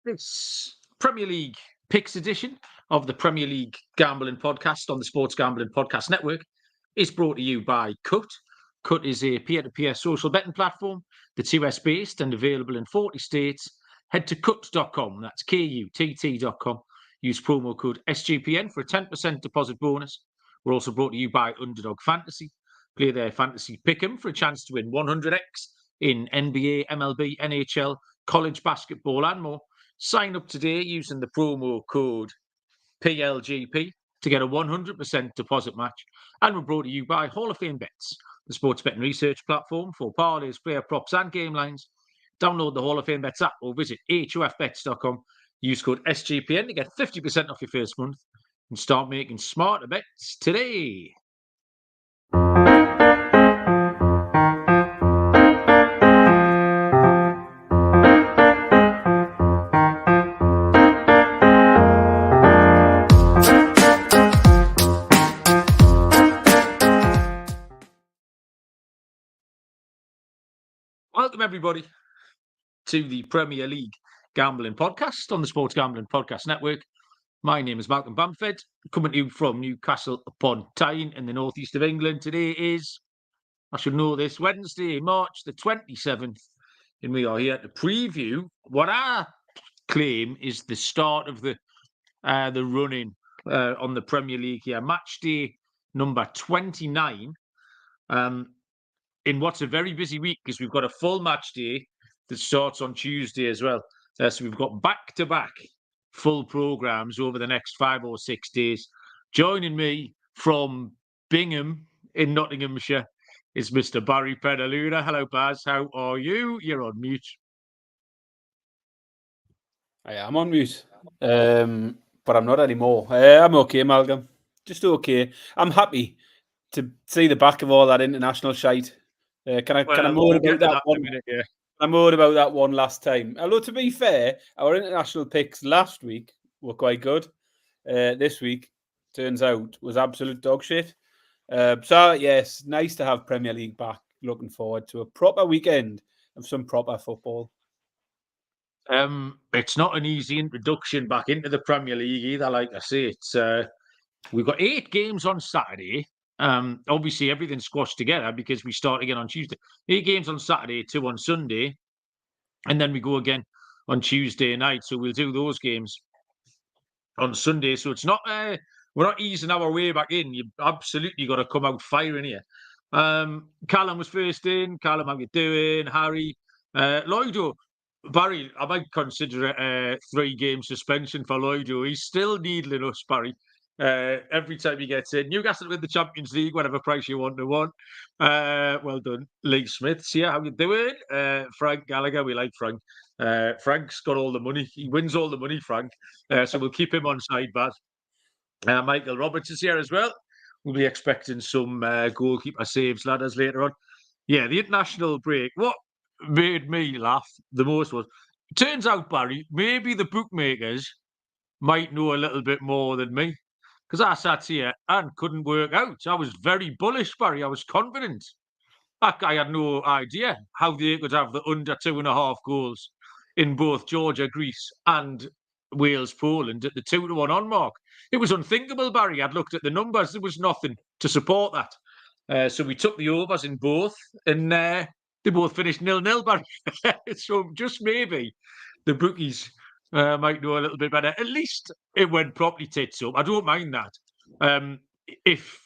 This Premier League Picks edition of the Premier League Gambling Podcast on the Sports Gambling Podcast Network is brought to you by Cut. Cut is a peer-to-peer social betting platform that's US-based and available in 40 states. Head to cut.com, that's KUTT.com. Use promo code SGPN for a 10% deposit bonus. We're also brought to you by Underdog Fantasy. Play their fantasy pick'em for a chance to win 100x in NBA, MLB, NHL, college basketball and more. Sign up today using the promo code PLGP to get a 100% deposit match. And we're brought to you by Hall of Fame Bets, the sports betting research platform for parlays, player props and game lines. Download the Hall of Fame Bets app or visit hofbets.com. Use code SGPN to get 50% off your first month and start making smarter bets today. Welcome, everybody, to the Premier League Gambling Podcast on the Sports Gambling Podcast Network. My name is Malcolm Bamford, coming to you from Newcastle upon Tyne in the northeast of England. Today is, I should know this, Wednesday, March the 27th, and we are here to preview what I claim is the start of the running on the Premier League here. Matchday number 29. In what's a very busy week, because we've got a full match day that starts on Tuesday as well. So we've got back-to-back full programmes over the next 5 or 6 days. Joining me from Bingham in Nottinghamshire is Mr. Barry Pedaluna. Hello, Baz. How are you? You're on mute. I am on mute, but I'm not anymore. I'm okay, Malcolm. Just okay. I'm happy to see the back of all that international shite. Can I moan about that one? Yeah. I moaned about that one last time. Although, to be fair, our international picks last week were quite good. This week, turns out, was absolute dog shit. So, yes, nice to have Premier League back. Looking forward to a proper weekend of some proper football. It's not an easy introduction back into the Premier League either. Like I say, it's we've got 8 games on Saturday. Obviously, everything's squashed together because we start again on Tuesday. 8 games on Saturday, 2 on Sunday, and then we go again on Tuesday night. So we'll do those games on Sunday. So it's not we're not easing our way back in. You've absolutely got to come out firing here. Callum was first in. Callum, how you doing? Harry, Lloydo. Barry, I might consider it a 3-game suspension for Lloydo. He's still needling us, Barry. Every time he gets in, Newcastle win the Champions League, whatever price you want to win. Well done, Lee Smiths here. How you doing? Frank Gallagher, we like Frank. Frank's got all the money. He wins all the money, Frank. So we'll keep him on side, Baz. Michael Roberts is here as well. We'll be expecting some goalkeeper saves, ladders later on. Yeah, the international break. What made me laugh the most was, it turns out, Barry, maybe the bookmakers might know a little bit more than me, because I sat here and couldn't work out. I was very bullish, Barry. I was confident. I had no idea how they could have the under 2.5 goals in both Georgia, Greece and Wales, Poland at the 2-1 on mark. It was unthinkable, Barry. I'd looked at the numbers. There was nothing to support that. So we took the overs in both, and they both finished 0-0, Barry. So just maybe the bookies might know a little bit better. At least it went properly tits up. I don't mind that. If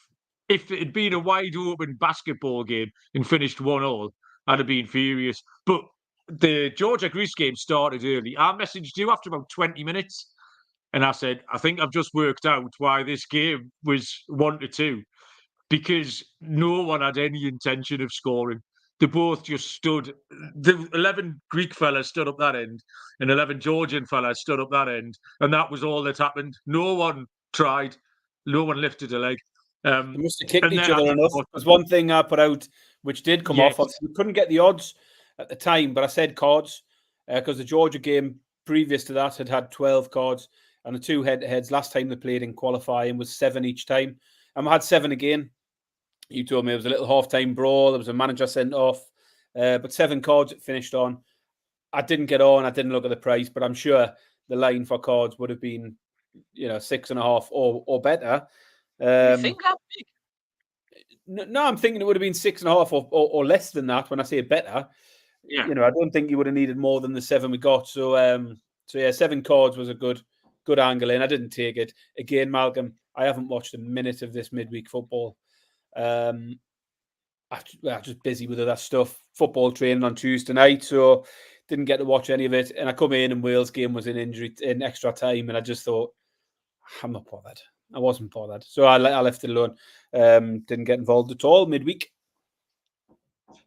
it had been a wide open basketball game and finished 1-1, I'd have been furious. But the Georgia-Greece game started early. I messaged you after about 20 minutes, and I said, I think I've just worked out why this game was 1-2, because no one had any intention of scoring. They both just stood. The 11 Greek fellas stood up that end, and 11 Georgian fellas stood up that end, and that was all that happened. No one tried. No one lifted a leg. They must have kicked each other enough. There's one thing I put out which did come off. We couldn't get the odds at the time, but I said cards because the Georgia game previous to that had 12 cards, and the 2 head-to-heads last time they played in qualifying was 7 each time, and we had 7 again. You told me it was a little half-time brawl. There was a manager sent off, but 7 cards it finished on. I didn't get on. I didn't look at the price, but I'm sure the line for cards would have been, 6.5 or better. You think that big? No, I'm thinking it would have been 6.5 or less than that. When I say better, yeah, I don't think you would have needed more than the 7 we got. So, yeah, 7 cards was a good angle in. I didn't take it again, Malcolm. I haven't watched a minute of this midweek football. I'm just busy with other stuff. Football training on Tuesday night, so didn't get to watch any of it. And I come in and Wales game was in extra time, and I just thought, I'm not bothered. I wasn't bothered, so I left it alone. Didn't get involved at all midweek.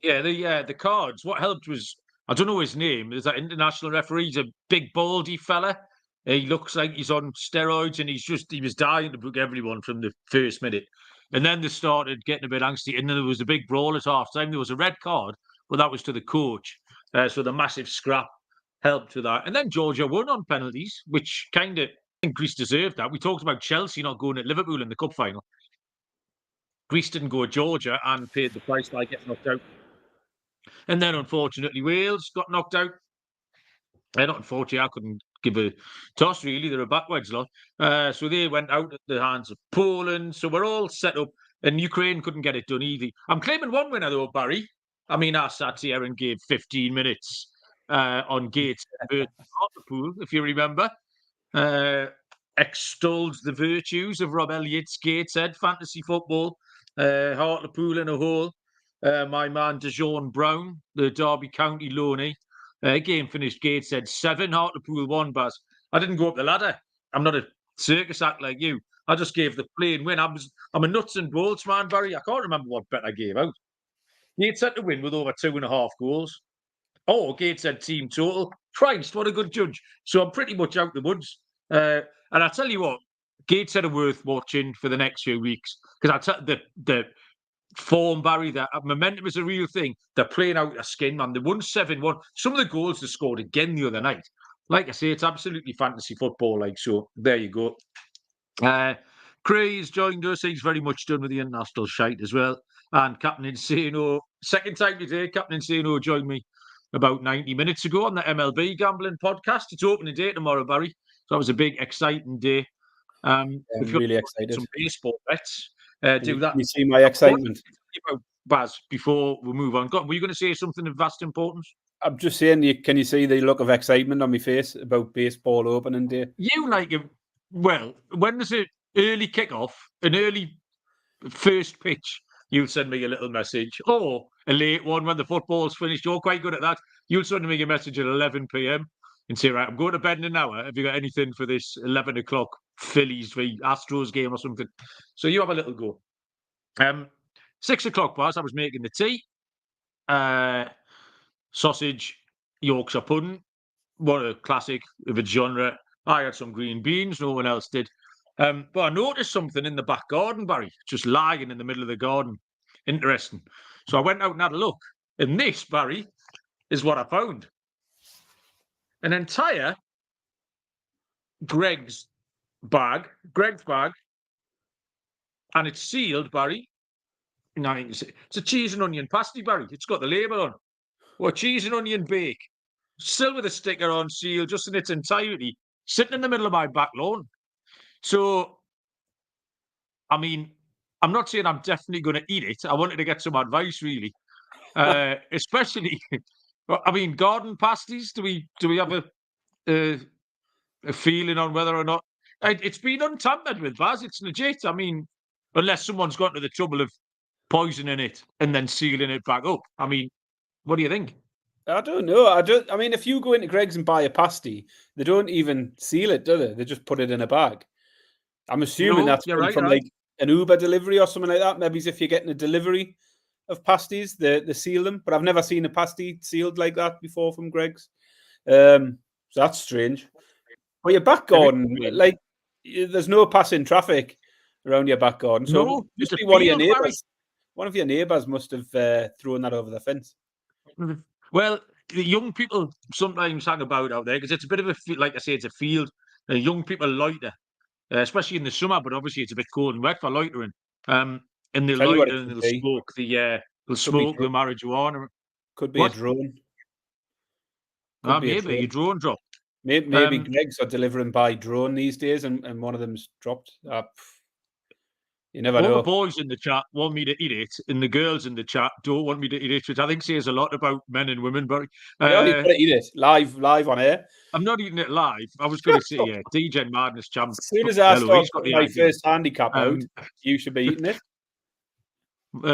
Yeah, the cards. What helped was, I don't know his name. There's that international referee. He's a big baldy fella. He looks like he's on steroids, and he was dying to book everyone from the first minute. And then they started getting a bit angsty, and then there was a big brawl at half time. There was a red card, but that was to the coach. So the massive scrap helped with that. And then Georgia won on penalties, which kind of, I think Greece deserved that. We talked about Chelsea not going at Liverpool in the cup final. Greece didn't go at Georgia and paid the price by getting knocked out. And then, unfortunately, Wales got knocked out. Not unfortunately, I couldn't give a toss, really. They're a backwards lot. So they went out at the hands of Poland. So we're all set up. And Ukraine couldn't get it done either. I'm claiming one winner, though, Barry. I mean, I sat here and gave 15 minutes on Gates versus Hartlepool, if you remember. Extolled the virtues of Rob Elliott's Gateshead fantasy football. Hartlepool in a hole. My man DeJean Brown, the Derby County loanee. Game finished Gateshead 7, Hartlepool 1, Baz. I didn't go up the ladder. I'm not a circus act like you. I just gave the plain win. I'm a nuts and bolts man, Barry. I can't remember what bet I gave out. Gateshead to win with over 2.5 goals. Oh, Gateshead team total. Christ, what a good judge. So I'm pretty much out the woods. And I tell you what, Gateshead are worth watching for the next few weeks. Because I tell the form, Barry, that momentum is a real thing. They're playing out their skin, man. They won 7-1. Some of the goals they scored again the other night. Like I say, it's absolutely fantasy football. Like, so there you go. Cray's joined us. He's very much done with the international shite as well. And Captain Insano, second time today, Captain Insano joined me about 90 minutes ago on the MLB Gambling Podcast. It's opening day tomorrow, Barry. So that was a big, exciting day. I'm really excited. Some baseball bets. Do that. You see my excitement, Baz. Before we move on, were you going to say something of vast importance? I'm just saying. Can you see the look of excitement on my face about baseball opening day? You like it. Well, when there's an early kickoff, an early first pitch, you'll send me a little message, or a late one when the football's finished. You're quite good at that. You'll send me a message at 11 p.m. and say, right, I'm going to bed in an hour. Have you got anything for this 11 o'clock Phillies v Astros game or something? So you have a little go. 6 o'clock, Baz, I was making the tea. Sausage, Yorkshire pudding. What a classic of a genre. I had some green beans, no one else did. But I noticed something in the back garden, Barry, just lying in the middle of the garden. Interesting. So I went out and had a look. And this, Barry, is what I found. An entire Greg's bag, and it's sealed, Barry. Now, it's a cheese and onion pasty, Barry. It's got the label on. Well, cheese and onion bake. Still with a sticker on, sealed, just in its entirety, sitting in the middle of my back lawn. So, I mean, I'm not saying I'm definitely going to eat it. I wanted to get some advice, really. Especially, I mean, garden pasties. Do we have a feeling on whether or not it's been untampered with, Baz? It's legit. I mean, unless someone's got to the trouble of poisoning it and then sealing it back up. I mean, what do you think? I don't know. I mean, if you go into Greg's and buy a pasty, they don't even seal it, do they? They just put it in a bag. I'm assuming that's from like an Uber delivery or something like that. Maybe if you're getting a delivery of pasties, they seal them. But I've never seen a pasty sealed like that before from Greg's. So that's strange. Well, your back garden, like, there's no passing traffic around your back garden. So no, just one of your neighbours. One of your neighbours must have thrown that over the fence. Well, the young people sometimes hang about out there because it's a bit of a, like I say, it's a field. Young people loiter, especially in the summer, but obviously it's a bit cold and wet for loitering. And they'll loiter and they'll smoke the marijuana. Could be a drone. Maybe a drone drop. Maybe Greg's are delivering by drone these days, and one of them's dropped. You never know. All the boys in the chat want me to eat it, and the girls in the chat don't want me to eat it, which I think says a lot about men and women. But you've got to eat it live on air. I'm not eating it live. I was going to say, yeah, DJ Madness champ. As soon as I start putting my first handicap out, you should be eating it.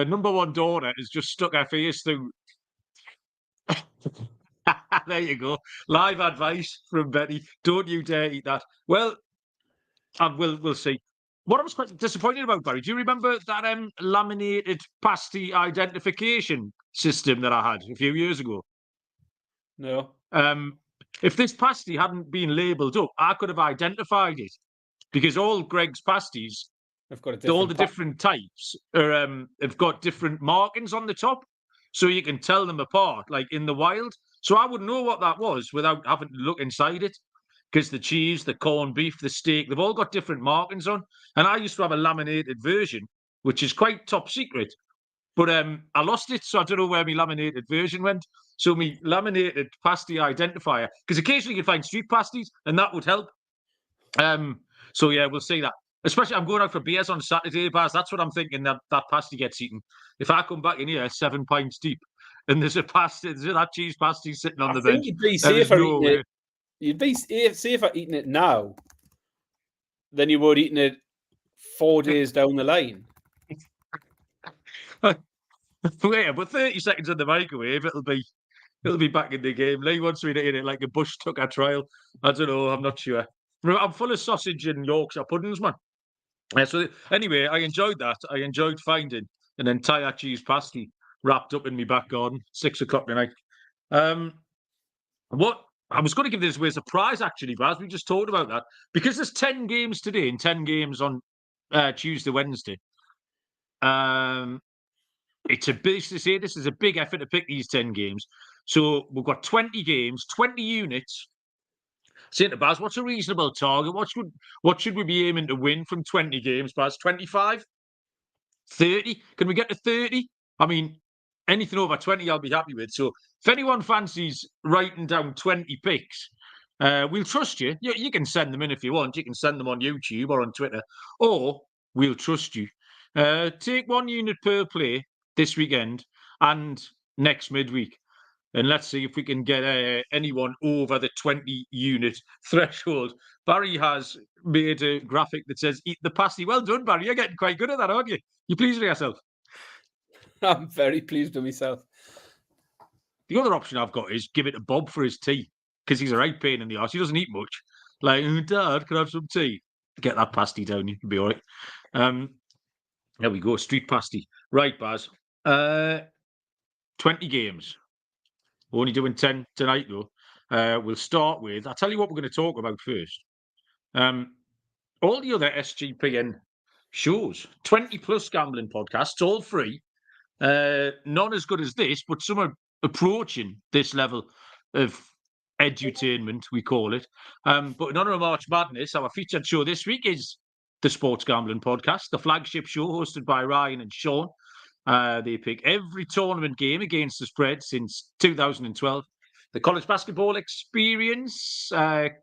Number one daughter has just stuck her face through. There you go. Live advice from Betty. Don't you dare eat that. Well, we'll see. What I was quite disappointed about, Barry, do you remember that laminated pasty identification system that I had a few years ago? No. If this pasty hadn't been labelled up, I could have identified it, because all Greg's pasties, all the different types, have got different markings on the top, so you can tell them apart, like in the wild. So I wouldn't know what that was without having to look inside it, because the cheese, the corned beef, the steak, they've all got different markings on. And I used to have a laminated version, which is quite top secret. But I lost it, so I don't know where my laminated version went. So my laminated pasty identifier, because occasionally you can find street pasties, and that would help. So yeah, we'll see that. Especially, I'm going out for beers on Saturday, Baz. That's what I'm thinking, that pasty gets eaten. If I come back in here 7 pints deep, and there's that cheese pasty sitting on the bench, you'd be safer eating it. You'd be safer eating it now than you would eating it 4 days down the line. Yeah, but 30 seconds in the microwave, it'll be back in the game. Lee wants me to eat it like a Bush Tucker trial. I don't know. I'm not sure. I'm full of sausage and Yorkshire puddings, man. So anyway, I enjoyed that. I enjoyed finding an entire cheese pasty wrapped up in my back garden, 6 o'clock tonight. What I was going to give this away as a prize, actually, Baz. We just talked about that, because there's 10 games today and 10 games on Tuesday, Wednesday. It's a this is a big effort to pick these 10 games. So we've got 20 games, 20 units. Saying to Baz, what's a reasonable target? What should we be aiming to win from 20 games, Baz? 25? 30? Can we get to 30? I mean, anything over 20 I'll be happy with. So if anyone fancies writing down 20 picks, we'll trust you. You can send them in if you want. You can send them on YouTube or on Twitter, or we'll trust you. Take 1 unit per play this weekend and next midweek. And let's see if we can get anyone over the 20 unit threshold. Barry has made a graphic that says, eat the pasty. Well done, Barry. You're getting quite good at that, aren't you? You pleased with yourself? I'm very pleased with myself. The other option I've got is give it to Bob for his tea, because he's a right pain in the arse. He doesn't eat much. Like, Dad, can I have some tea? Get that pasty down. You can be all right. There we go. Street pasty. Right, Baz. 20 games. We're only doing 10 tonight, though. We'll start with, I'll tell you what we're going to talk about first. All the other SGPN shows, 20+ gambling podcasts, all free. None as good as this, but some are approaching this level of edutainment, we call it. But in honour of March Madness, our featured show this week is the Sports Gambling Podcast, the flagship show hosted by Ryan and Sean. They pick every tournament game against the spread since 2012. The college basketball experience,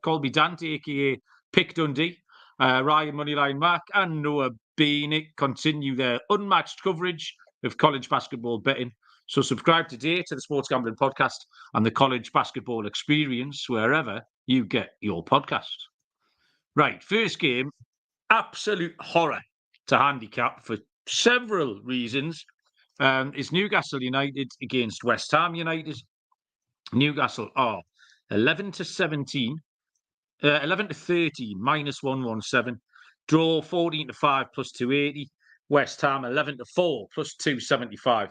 Colby Dante, aka Pick Dundee, Ryan Moneyline Mac, and Noah Beanick continue their unmatched coverage of college basketball betting. So subscribe today to the Sports Gambling Podcast and the college basketball experience wherever you get your podcasts. Right, first game, absolute horror to handicap for several reasons. Is Newcastle United against West Ham United. Newcastle are 11-17, 11-13, -117. Draw 14-5 +280. West Ham 11-4 +275.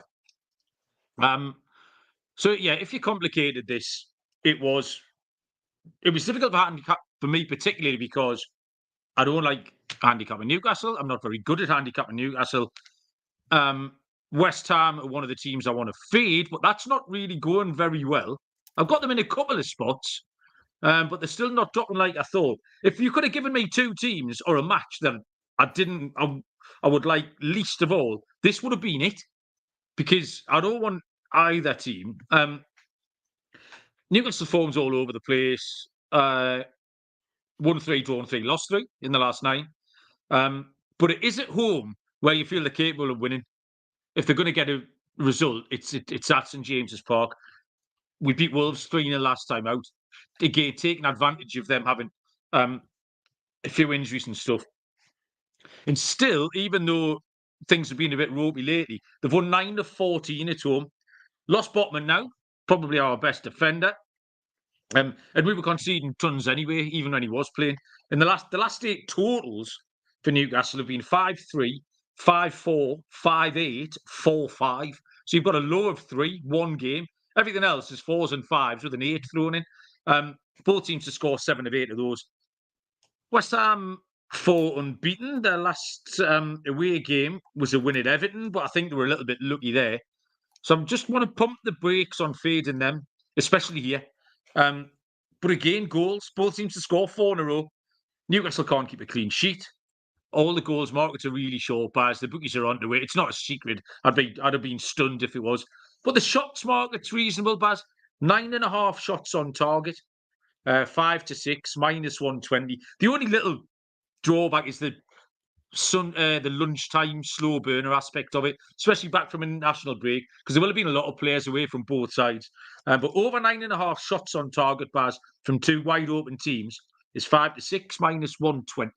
So yeah, if you complicated this, it was difficult for handicap for me, particularly because I don't like handicapping Newcastle. I'm not very good at handicapping Newcastle. West Ham are one of the teams I want to fade, but that's not really going very well. I've got them in a couple of spots, but they're still not dropping like I thought. If you could have given me 2 teams or a match that I would like least of all, this would have been it, because I don't want either team. Newcastle form's all over the place. won 3, drawn 3, lost 3 in the last 9. But it is at home where you feel they're capable of winning. If they're going to get a result, it's at St James's Park. We beat Wolves 3-0 last time out. Again, taking advantage of them having a few injuries and stuff. And still, even though things have been a bit ropey lately, they've won 9 of 14 at home. Lost Botman now, probably our best defender. And we were conceding tons anyway, even when he was playing. And the last 8 totals for Newcastle have been 5-3, 5-4, 5-8, 4-5. So you've got a low of 3, 1 game. Everything else is 4s and 5s with an 8 thrown in. Both teams to score 7 of 8 of those. West Ham 4 unbeaten. Their last away game was a win at Everton, but I think they were a little bit lucky there. So I just want to pump the brakes on fading them, especially here. But again, goals. Both teams to score 4 in a row. Newcastle can't keep a clean sheet. All the goals markets are really short bars. The bookies are onto it. It's not a secret. I'd have been stunned if it was. But the shots market's reasonable, Baz. 9.5 shots on target. 5 to 6, minus 120. The only little drawback is the lunchtime slow burner aspect of it, especially back from a national break, because there will have been a lot of players away from both sides. But over 9.5 shots on target, Baz, from 2 wide open teams is 5 to 6, minus 120.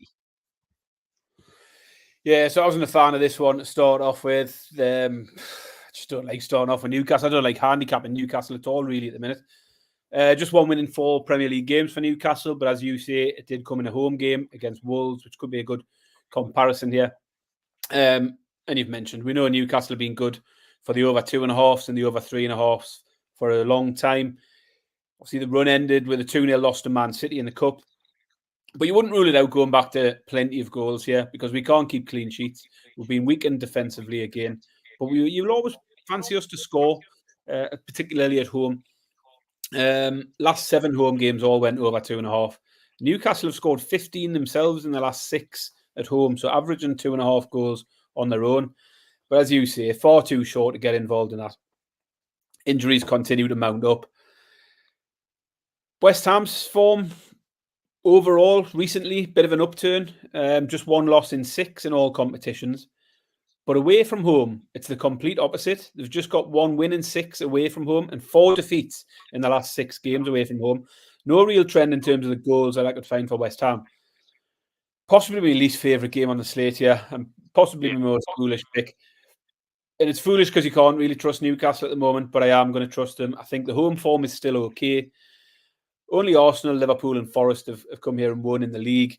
Yeah, so I wasn't a fan of this one to start off with. I just don't like starting off with Newcastle. I don't like handicapping Newcastle at all, really, at the minute. Just 1 win in 4 Premier League games for Newcastle, but as you say, it did come in a home game against Wolves, which could be a good comparison here. And you've mentioned, we know Newcastle have been good for the over 2.5s and the over 3.5s for a long time. Obviously, the run ended with a 2-0 loss to Man City in the Cup. But you wouldn't rule it out going back to plenty of goals here because we can't keep clean sheets. We've been weakened defensively again. But you'll always fancy us to score, particularly at home. Last 7 home games all went over 2.5. Newcastle have scored 15 themselves in the last 6 at home, so averaging 2.5 goals on their own. But as you say, far too short to get involved in that. Injuries continue to mount up. West Ham's form overall recently, bit of an upturn. Just 1 loss in 6 in all competitions. But away from home, it's the complete opposite. They've just got 1 win in 6 away from home and 4 defeats in the last 6 games away from home. No real trend in terms of the goals that I could find for West Ham. Possibly my least favourite game on the slate here, and possibly my most foolish pick. And it's foolish because you can't really trust Newcastle at the moment, but I am going to trust them. I think the home form is still okay. Only Arsenal, Liverpool and Forest have come here and won in the league.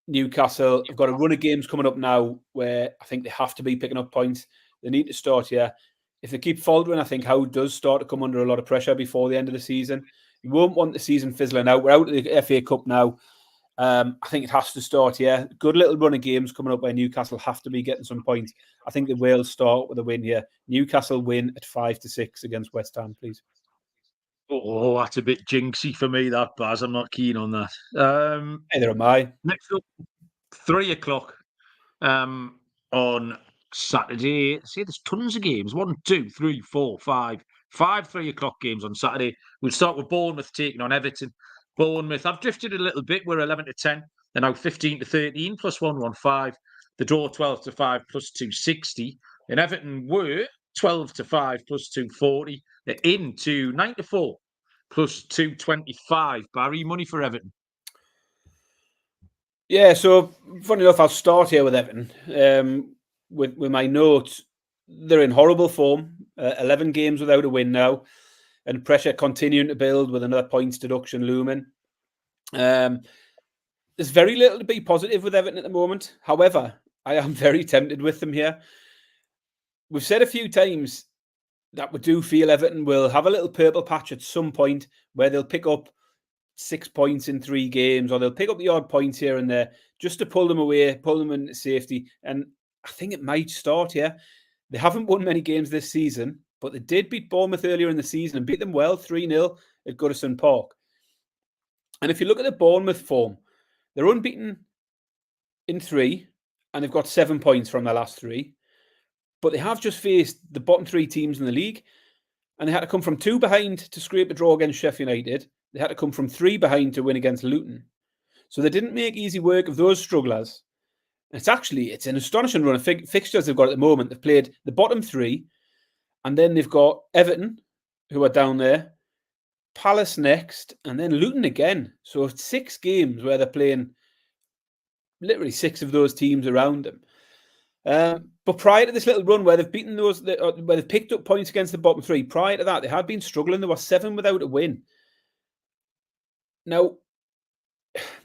Newcastle have got a run of games coming up now where I think they have to be picking up points. They need to start here. If they keep faltering, I think Howe does start to come under a lot of pressure before the end of the season. You won't want the season fizzling out. We're out of the FA Cup now. I think it has to start here. Good little run of games coming up where Newcastle have to be getting some points. I think they will start with a win here. Newcastle win at 5 to 6 against West Ham, please. Oh, that's a bit jinxy for me, that, Baz. I'm not keen on that. Neither am I. Next up, 3 o'clock on Saturday. See, there's tons of games. 1, 2, 3, 4, 5. 5 3 o'clock games on Saturday. We'll start with Bournemouth taking on Everton. Bournemouth, I've drifted a little bit. We're 11 to 10. They're now 15 to 13, plus 115. The draw 12 to 5, plus 260. And Everton were 12 to 5, plus 240. They're into 9 to 4, plus 225. Barry, money for Everton. Yeah, so funny enough, I'll start here with Everton. With my notes, they're in horrible form. 11 games without a win now, and pressure continuing to build with another points deduction looming. There's very little to be positive with Everton at the moment. However, I am very tempted with them here. We've said a few times that we do feel Everton will have a little purple patch at some point where they'll pick up 6 points in 3 games, or they'll pick up the odd points here and there just to pull them away, pull them into safety. And I think it might start here. They haven't won many games this season, but they did beat Bournemouth earlier in the season and beat them well, 3-0 at Goodison Park. And if you look at the Bournemouth form, they're unbeaten in 3, and they've got 7 points from their last 3. But they have just faced the bottom 3 teams in the league. And they had to come from 2 behind to scrape a draw against Sheff United. They had to come from 3 behind to win against Luton. So they didn't make easy work of those strugglers. It's an astonishing run of fixtures they've got at the moment. They've played the bottom 3, and then they've got Everton, who are down there, Palace next, and then Luton again. So it's 6 games where they're playing literally 6 of those teams around them. But prior to this little run where they've beaten those, where they've picked up points against the bottom 3, prior to that, they had been struggling. They were 7 without a win. Now,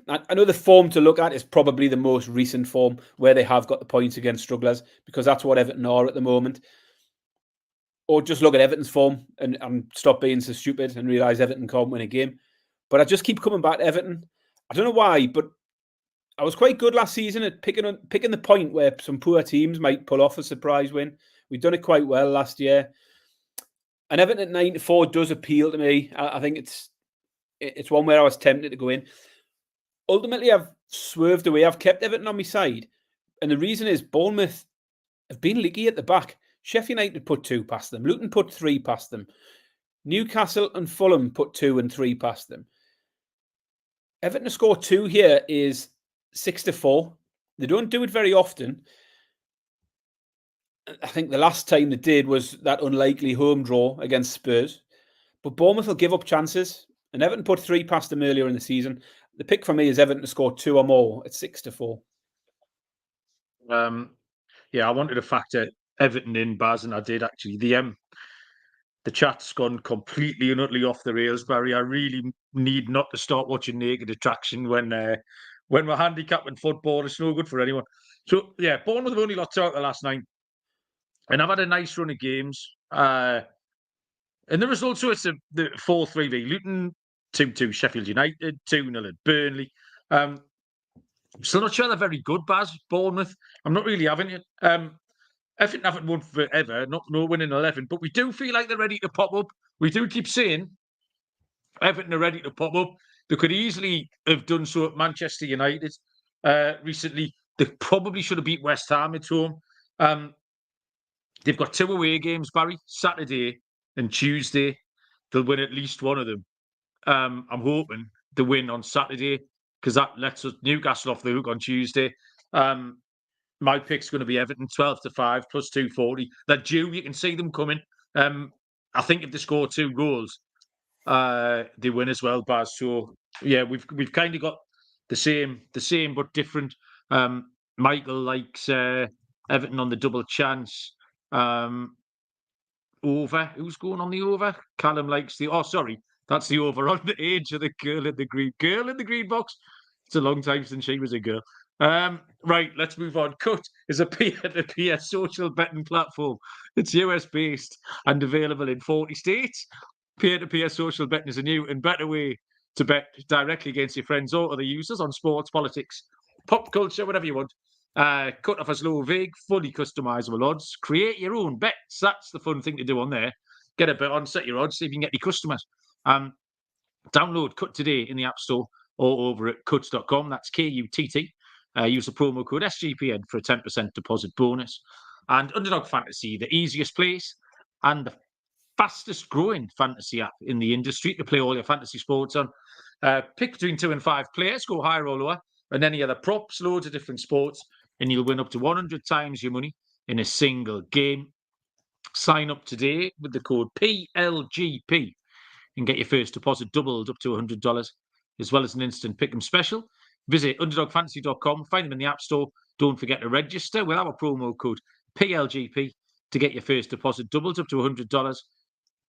I know the form to look at is probably the most recent form where they have got the points against strugglers, because that's what Everton are at the moment. Or just look at Everton's form and stop being so stupid and realise Everton can't win a game. But I just keep coming back to Everton. I don't know why, but I was quite good last season at picking the point where some poor teams might pull off a surprise win. We've done it quite well last year. And Everton at 9-4 does appeal to me. I think it's one where I was tempted to go in. Ultimately, I've swerved away. I've kept Everton on my side. And the reason is Bournemouth have been leaky at the back. Sheff United put 2 past them. Luton put 3 past them. Newcastle and Fulham put 2 and 3 past them. Everton to score 2 here is 6-4. They don't do it very often. I think the last time they did was that unlikely home draw against Spurs. But Bournemouth will give up chances. And Everton put 3 past them earlier in the season. The pick for me is Everton to score 2 or more at 6-4. Yeah, I wanted to factor Everton in, Baz, and I did actually. The chat's gone completely and utterly off the rails, Barry. I really need not to start watching Naked Attraction when we're handicapping football. It's no good for anyone. So yeah, Bournemouth have only lost out the last 9, and I've had a nice run of games. And the results, so it's the 4-3 Luton, 2-2 Sheffield United, 2-0 at Burnley. Still not sure they're very good, Baz. Bournemouth, I'm not really having it. Everton haven't won forever, no winning 11, but we do feel like they're ready to pop up. We do keep saying Everton are ready to pop up. They could easily have done so at Manchester United recently. They probably should have beat West Ham at home. They've got 2 away games, Barry, Saturday and Tuesday. They'll win at least one of them. I'm hoping they win on Saturday, because that lets us Newcastle off the hook on Tuesday. My pick's going to be Everton 12-5 plus 240. They're due. You can see them coming. I think if they score 2 goals, they win as well, Baz. So yeah, we've kind of got the same but different. Michael likes Everton on the double chance. Over. Who's going on the over? Callum likes the. Oh, sorry, that's the over on the age of the girl in the green box. It's a long time since she was a girl. Right, let's move on. Cut is a peer-to-peer social betting platform. It's US-based and available in 40 states. Peer-to-peer social betting is a new and better way to bet directly against your friends or other users on sports, politics, pop culture, whatever you want. Cut offers low, vague, fully customizable odds. Create your own bets. That's the fun thing to do on there. Get a bet on, set your odds, see if you can get any customers. Download Cut today in the App Store or over at cuts.com. That's KUTT. Use the promo code SGPN for a 10% deposit bonus. And Underdog Fantasy, the easiest place and the fastest growing fantasy app in the industry to play all your fantasy sports on. Pick between 2 and 5 players, go higher or lower, and any other props, loads of different sports, and you'll win up to 100 times your money in a single game. Sign up today with the code PLGP and get your first deposit doubled up to $100, as well as an instant pick'em special. Visit underdogfantasy.com, find them in the App Store. Don't forget to register with our promo code PLGP to get your first deposit doubled up to $100.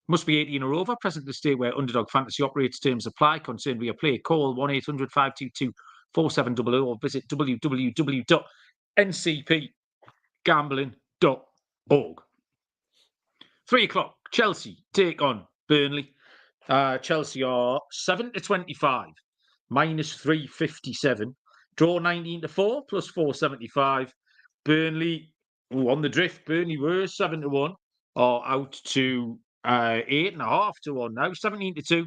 Must be 18 or over, present in the state where Underdog Fantasy operates. Terms apply. Concerned via play, call 1-800-522-4700 or visit www.ncpgambling.org. 3 o'clock, Chelsea take on Burnley. Chelsea are 7-25, minus 357. Draw 19-4, plus 475. Burnley on the drift. Burnley were 7-1, are out to 8.5 to 1 now. 17-2,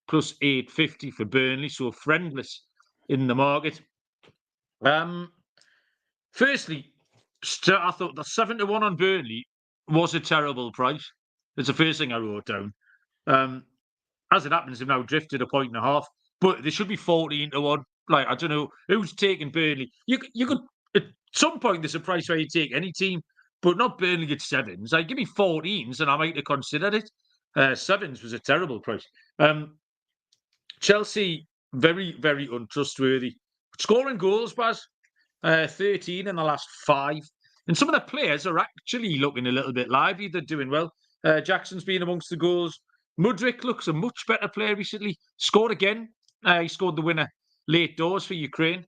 plus 850 for Burnley. So friendless in the market. Firstly, I thought the 7-1 on Burnley was a terrible price. It's the first thing I wrote down. As it happens, they've now drifted 1.5 points, but they should be 14-1. Like, I don't know who's taking Burnley. You could at some point there's a price where you take any team, but not Burnley at 7s. Like, give me 14s and I might have considered it. 7s was a terrible price. Chelsea, very, very untrustworthy. Scoring goals, Baz, 13 in the last 5. And some of the players are actually looking a little bit lively. They're doing well. Jackson's been amongst the goals. Mudryk looks a much better player recently. Scored again. He scored the winner late doors for Ukraine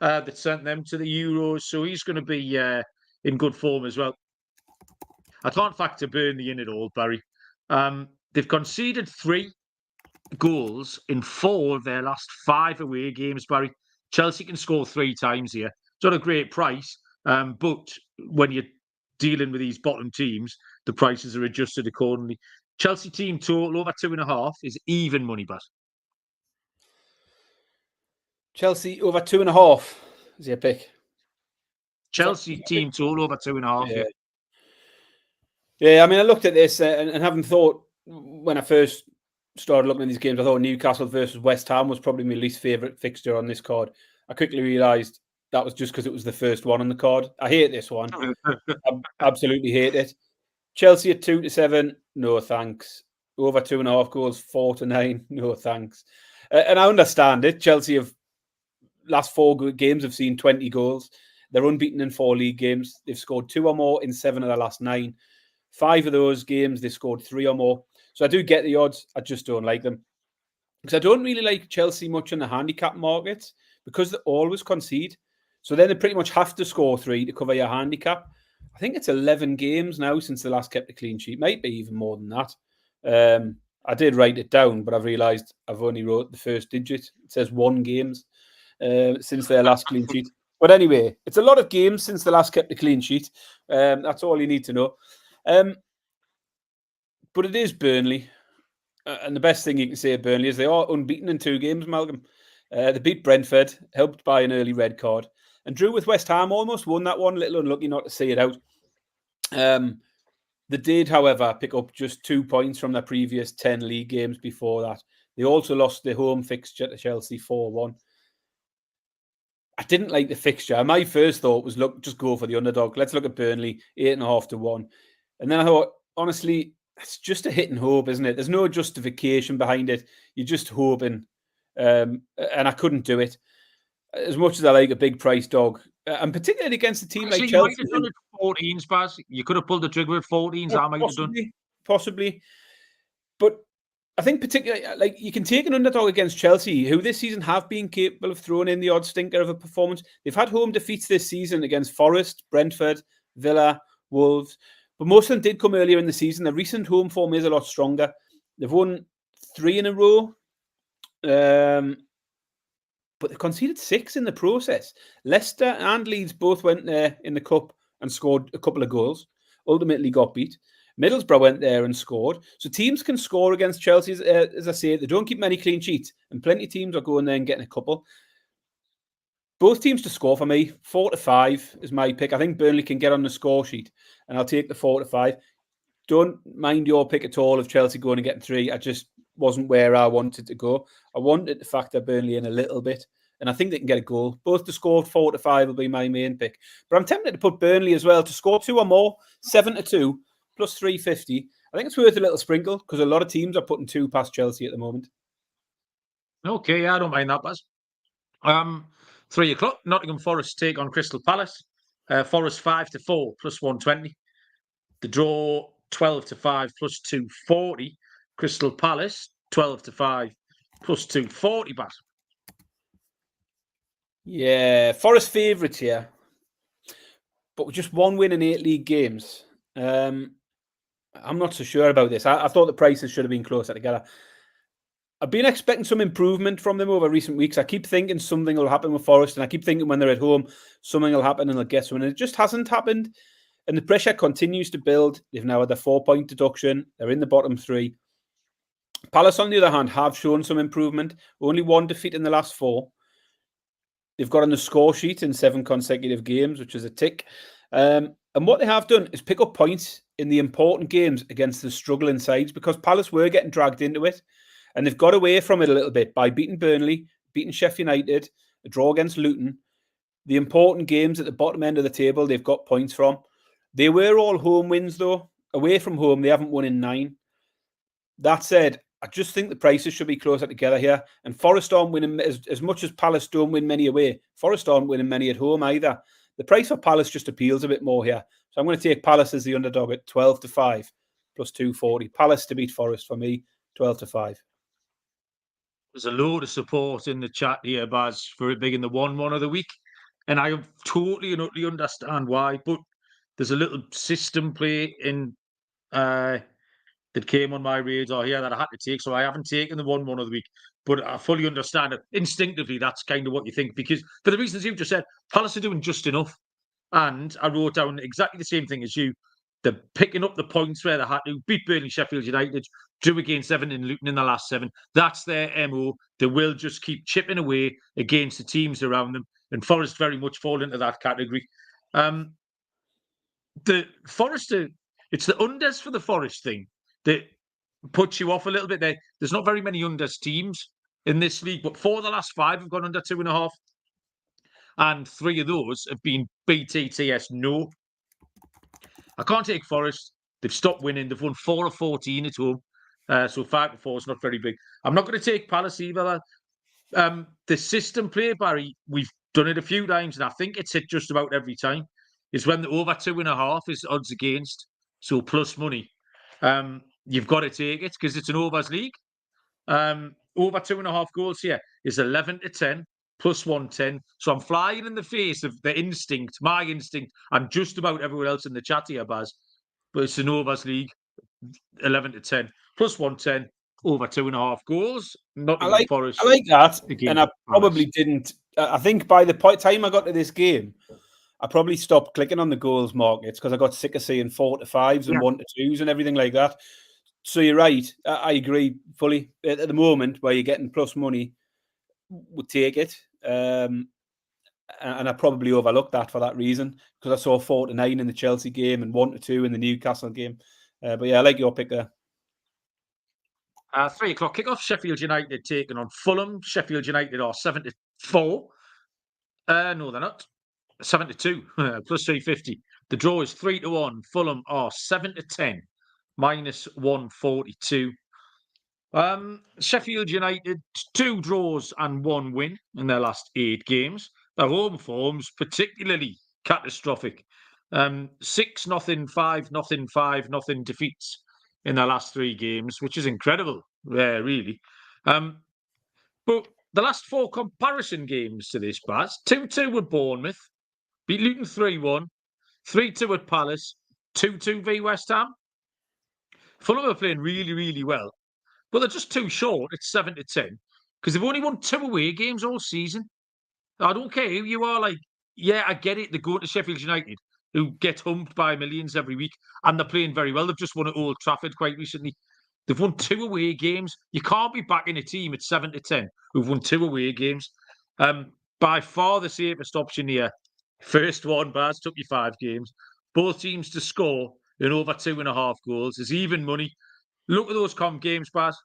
that sent them to the Euros. So he's going to be in good form as well. I can't factor Burnley in at all, Barry. They've conceded 3 goals in 4 of their last 5 away games, Barry. Chelsea can score 3 times here. It's not a great price, but when you're dealing with these bottom teams, the prices are adjusted accordingly. Chelsea team total over 2.5 is even money, but Chelsea over 2.5 is your pick. Chelsea team total over 2.5. Yeah. Yeah, I mean, I looked at this and having thought when I first started looking at these games, I thought Newcastle versus West Ham was probably my least favourite fixture on this card. I quickly realised that was just because it was the first one on the card. I hate this one. I absolutely hate it. Chelsea at 2-7, no thanks. Over 2.5 goals, 4-9, no thanks. And I understand it. Chelsea have last 4 games have seen 20 goals. They're unbeaten in 4 league games. They've scored 2 or more in 7 of their last 9. 5 of those games, they scored 3 or more. So I do get the odds. I just don't like them. Because I don't really like Chelsea much in the handicap markets because they always concede. So then they pretty much have to score 3 to cover your handicap. I think it's 11 games now since the last kept a clean sheet. Might be even more than that. I did write it down, but I've realised I've only wrote the first digit. It says 1 games since their last clean sheet. But anyway, it's a lot of games since the last kept a clean sheet. That's all you need to know. But it is Burnley. And the best thing you can say of Burnley is they are unbeaten in 2 games, Malcolm. They beat Brentford, helped by an early red card. And drew with West Ham, almost won that one. A little unlucky not to see it out. They did, however, pick up just 2 points from their previous 10 league games before that. They also lost their home fixture to Chelsea 4-1. I didn't like the fixture. My first thought was, look, just go for the underdog. Let's look at Burnley, 8.5-1. And then I thought, honestly, it's just a hit and hope, isn't it? There's no justification behind it. You're just hoping. And I couldn't do it. As much as I like a big price dog, and particularly against a team like Chelsea. You might have done it 14s, Baz. You could have pulled the trigger at 14s. I might have done. Possibly. But I think particularly, like, you can take an underdog against Chelsea, who this season have been capable of throwing in the odd stinker of a performance. They've had home defeats this season against Forest, Brentford, Villa, Wolves. But most of them did come earlier in the season. The recent home form is a lot stronger. They've won 3 in a row. But they conceded 6 in the process. Leicester and Leeds both went there in the cup and scored a couple of goals. Ultimately got beat. Middlesbrough went there and scored. So teams can score against Chelsea, as I say. They don't keep many clean sheets. And plenty of teams are going there and getting a couple. Both teams to score for me. 4-5 is my pick. I think Burnley can get on the score sheet. And I'll take the 4-5. Don't mind your pick at all of Chelsea going and getting 3. I just wasn't where I wanted to go. I wanted to factor Burnley in a little bit, and I think they can get a goal. Both to score 4-5 will be my main pick. But I'm tempted to put Burnley as well to score 2 or more, 7-2, plus 350. I think it's worth a little sprinkle because a lot of teams are putting 2 past Chelsea at the moment. Okay, I don't mind that, Baz. 3 o'clock, Nottingham Forest take on Crystal Palace. Forest 5-4, plus 120. The draw 12-5, plus 240. Crystal Palace, 12-5, plus 240, Bat. Yeah, Forest favourites here. But with just 1 win in 8 league games. I'm not so sure about this. I thought the prices should have been closer together. I've been expecting some improvement from them over recent weeks. I keep thinking something will happen with Forest, and I keep thinking when they're at home, something will happen and they'll get something. And it just hasn't happened. And the pressure continues to build. They've now had a 4-point deduction. They're in the bottom 3. Palace, on the other hand, have shown some improvement. Only 1 defeat in the last 4. They've got on the score sheet in 7 consecutive games, which is a tick. And what they have done is pick up points in the important games against the struggling sides, because Palace were getting dragged into it, and they've got away from it a little bit by beating Burnley, beating Sheff United, a draw against Luton. The important games at the bottom end of the table, they've got points from. They were all home wins, though. Away from home, they haven't won in 9. That said, I just think the prices should be closer together here. And Forest aren't winning, as much as Palace don't win many away, Forest aren't winning many at home either. The price for Palace just appeals a bit more here. So I'm going to take Palace as the underdog at 12-5 plus 240. Palace to beat Forest for me, 12-5. There's a load of support in the chat here, Baz, for it being the 1-1 of the week. And I totally and utterly understand why. But there's a little system play in that came on my radar here that I had to take. So I haven't taken the 1-1 of the week. But I fully understand it. Instinctively, that's kind of what you think. Because for the reasons you've just said, Palace are doing just enough. And I wrote down exactly the same thing as you. They're picking up the points where they had to. Beat Burnley, Sheffield United, drew against Everton and Luton in the last 7. That's their MO. They will just keep chipping away against the teams around them. And Forest very much fall into that category. The Forest, it's the unders for the Forest thing that puts you off a little bit. There's not very many unders teams in this league, but 4 of the last 5 have gone under 2.5. And 3 of those have been BTTS no. I can't take Forest. They've stopped winning. They've won 4 of 14 at home. So 5-4 is not very big. I'm not going to take Palace either. The system play, Barry, we've done it a few times, and I think it's hit just about every time, is when the over 2.5 is odds against, so plus money. You've got to take it because it's an overs league. Over 2.5 goals here is 11-10. Plus 110. So I'm flying in the face of the instinct, my instinct, and just about everyone else in the chat here, Baz. But it's an overs league, 11-10. Plus 110, over 2.5 goals. Nottingham Forest. I like that. And I probably didn't. I think by the time I got to this game, I probably stopped clicking on the goals markets because I got sick of seeing 4-5s and 1-2s and everything like that. So you're right. I agree fully. At the moment, where you're getting plus money, would take it. And I probably overlooked that for that reason because I saw 4-9 in the Chelsea game and 1-2 in the Newcastle game. But yeah, I like your pick there. 3 o'clock kickoff. Sheffield United taking on Fulham. Sheffield United are 7-4. No, they're not. 7-2 plus 350. The draw is 3-1. Fulham are 7-10 minus 142. Sheffield United 2 draws and 1 win in their last 8 games. Their home form's particularly catastrophic. 6-0, 5-0, 5-0 defeats in their last 3 games, which is incredible, really. But the last 4 comparison games to this, Baz, 2-2 with Bournemouth, beat Luton 3-1, 3-2 at Palace, 2-2 v West Ham. Fulham are playing really, really well. But they're just too short. It's 7-10 because they've only won 2 away games all season. I don't care who you are. Like, yeah, I get it. They go to Sheffield United, who get humped by millions every week, and they're playing very well. They've just won at Old Trafford quite recently. They've won 2 away games. You can't be backing a team at 7-10 who've won 2 away games. By far the safest option here. First one, Baz, took you 5 games. Both teams to score in over 2.5 goals is even money. Look at those comp games, Baz.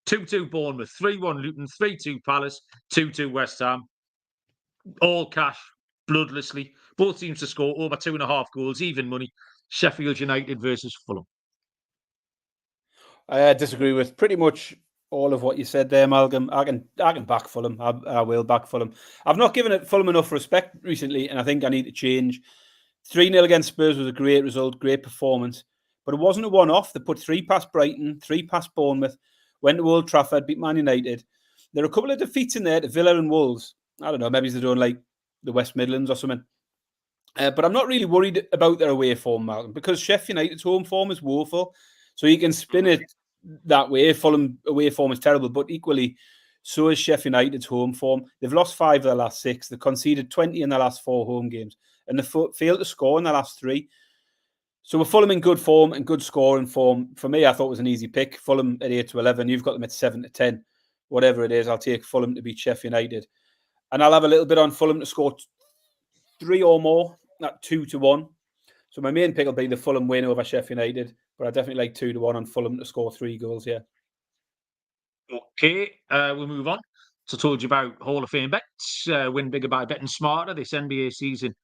2-2 Bournemouth, 3-1 Luton, 3-2 Palace, 2-2 West Ham. All cash, bloodlessly. Both teams to score over 2.5 goals, even money. Sheffield United versus Fulham. I disagree with pretty much all of what you said there, Malcolm. I can back Fulham. I will back Fulham. I've not given it Fulham enough respect recently, and I think I need to change. 3-0 against Spurs was a great result, great performance. But it wasn't a one-off. They put 3 past Brighton, 3 past Bournemouth, went to Old Trafford, beat Man United. There are a couple of defeats in there to Villa and Wolves. I don't know, maybe they're doing like the West Midlands or something. But I'm not really worried about their away form, Malcolm, because Sheff United's home form is woeful. So you can spin it that way. Fulham away form is terrible, but equally, so is Sheff United's home form. They've lost 5 of their last 6. They've conceded 20 in their last 4 home games. And they've failed to score in their last 3. So we're Fulham in good form and good scoring form. For me, I thought it was an easy pick. Fulham at 8-11. You've got them at 7-10. Whatever it is, I'll take Fulham to beat Sheff United. And I'll have a little bit on Fulham to score 3 or more at 2-1. So So my main pick will be the Fulham win over Sheff United, but I definitely like 2-1 on Fulham to score 3 goals here. Okay, we'll move on. So I told you about Hall of Fame bets. Win bigger by betting smarter this NBA season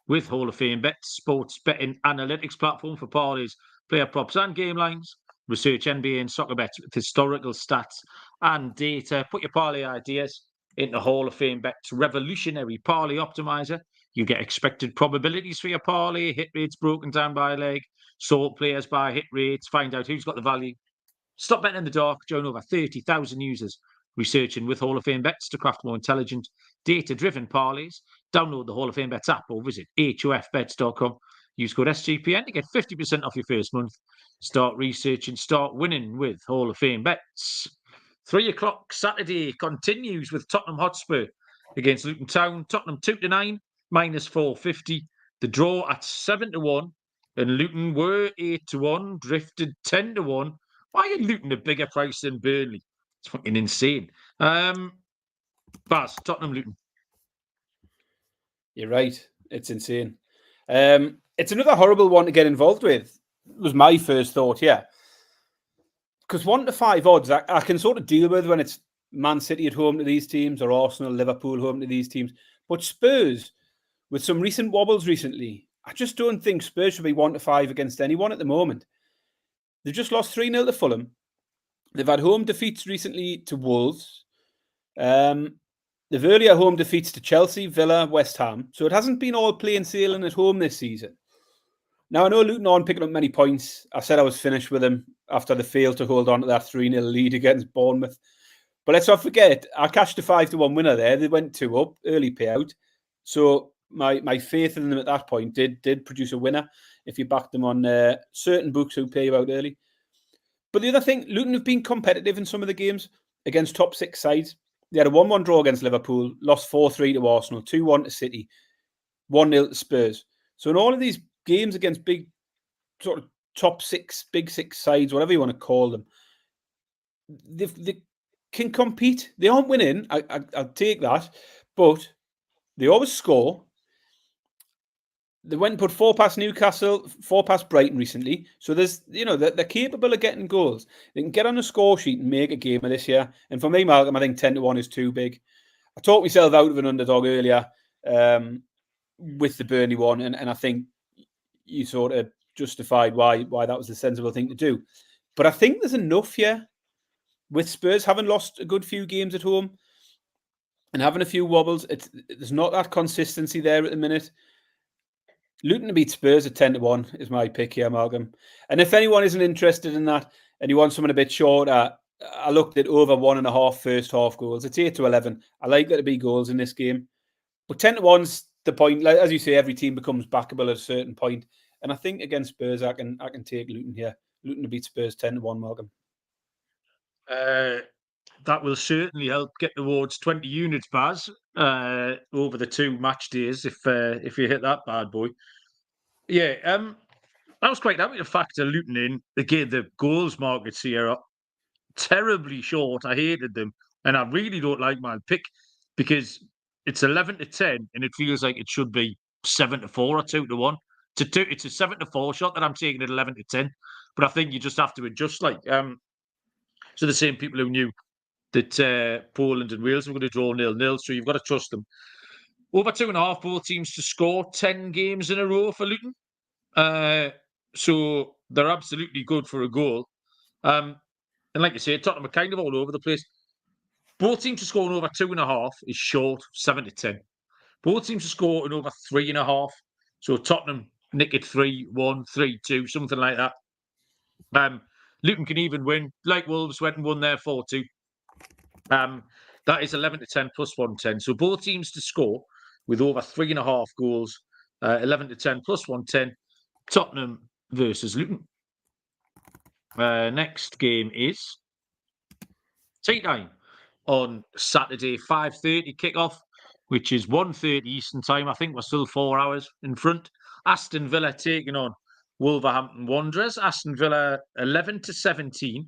with Hall of Fame bets, sports betting analytics platform for parlays, player props and game lines. Research NBA and soccer bets with historical stats and data. Put your parlay ideas into Hall of Fame bets revolutionary parlay optimizer. You get expected probabilities for your parlay, hit rates broken down by leg, sort players by hit rates, find out who's got the value. Stop betting in the dark. Join over 30,000 users researching with Hall of Fame bets to craft more intelligent, data-driven parlays. Download the Hall of Fame bets app or visit hofbets.com. Use code SGPN to get 50% off your first month. Start researching, start winning with Hall of Fame bets. 3 o'clock Saturday continues with Tottenham Hotspur against Luton Town. Tottenham 2-9, minus 450. The draw at 7-1. And Luton were 8-1, drifted 10-1. Why are Luton a bigger price than Burnley? It's fucking insane. Baz, Tottenham Luton. You're right. It's insane. It's another horrible one to get involved with. It was my first thought, yeah. Because 1 to 5 odds, I can sort of deal with when it's Man City at home to these teams or Arsenal, Liverpool home to these teams. But Spurs, with some recent wobbles recently, I just don't think Spurs should be 1 to 5 against anyone at the moment. They've just lost 3-0 to Fulham. They've had home defeats recently to Wolves. They've earlier home defeats to Chelsea, Villa, West Ham. So it hasn't been all plain sailing at home this season. Now, I know Luton aren't picking up many points. I said I was finished with them after they failed to hold on to that 3-0 lead against Bournemouth. But let's not forget, I cashed a 5-1 winner there. They went 2 up, early payout. So my faith in them at that point did produce a winner if you backed them on certain books who pay you out early. But the other thing, Luton have been competitive in some of the games against top 6 sides. They had a 1-1 draw against Liverpool, lost 4-3 to Arsenal, 2-1 to City, 1-0 to Spurs. So in all of these games against big sort of top 6, big 6 sides, whatever you want to call them, they can compete. They aren't winning, I'll take that, but they always score. They went and put 4 past Newcastle, 4 past Brighton recently. So there's, they're capable of getting goals. They can get on a score sheet and make a game of this year. And for me, Malcolm, I think 10-1 is too big. I talked myself out of an underdog earlier with the Burnley one, and I think you sort of justified why that was the sensible thing to do. But I think there's enough here with Spurs having lost a good few games at home and having a few wobbles. There's not that consistency there at the minute. Luton to beat Spurs at 10-1 is my pick here, Malcolm. And if anyone isn't interested in that and you want someone a bit shorter, I looked at over 1.5 first half goals. It's 8-11. I like there to be goals in this game. But 10-1's the point. Like, as you say, every team becomes backable at a certain point. And I think against Spurs, I can take Luton here. Luton to beat Spurs 10-1, Malcolm. That will certainly help get towards 20 units, Baz, over the 2 match days if you hit that bad boy. Yeah, I was quite happy to factor Luton in. Again, the goals markets here are terribly short. I hated them, and I really don't like my pick because it's 11-10, and it feels like it should be 7-4 or 2-1. It's a 7-4 shot that I'm taking at 11-10, but I think you just have to adjust. So the same people who knew that Poland and Wales were going to draw 0-0, so you've got to trust them. Over 2.5, both teams to score 10 games in a row for Luton. So they're absolutely good for a goal. And like you say, Tottenham are kind of all over the place. Both teams to score in over 2.5 is short, 7-10. Both teams to score in over 3.5. So Tottenham nick it 3-1, 3-2, something like that. Luton can even win, like Wolves went and won their 4-2. That is 11-10 plus 110. So both teams to score with over 3.5 goals, 11-10 plus 110. Tottenham versus Luton. Next game is tea time on Saturday, 5:30 kickoff, which is 1:30 Eastern time. I think we're still 4 hours in front. Aston Villa taking on Wolverhampton Wanderers. Aston Villa 11-17,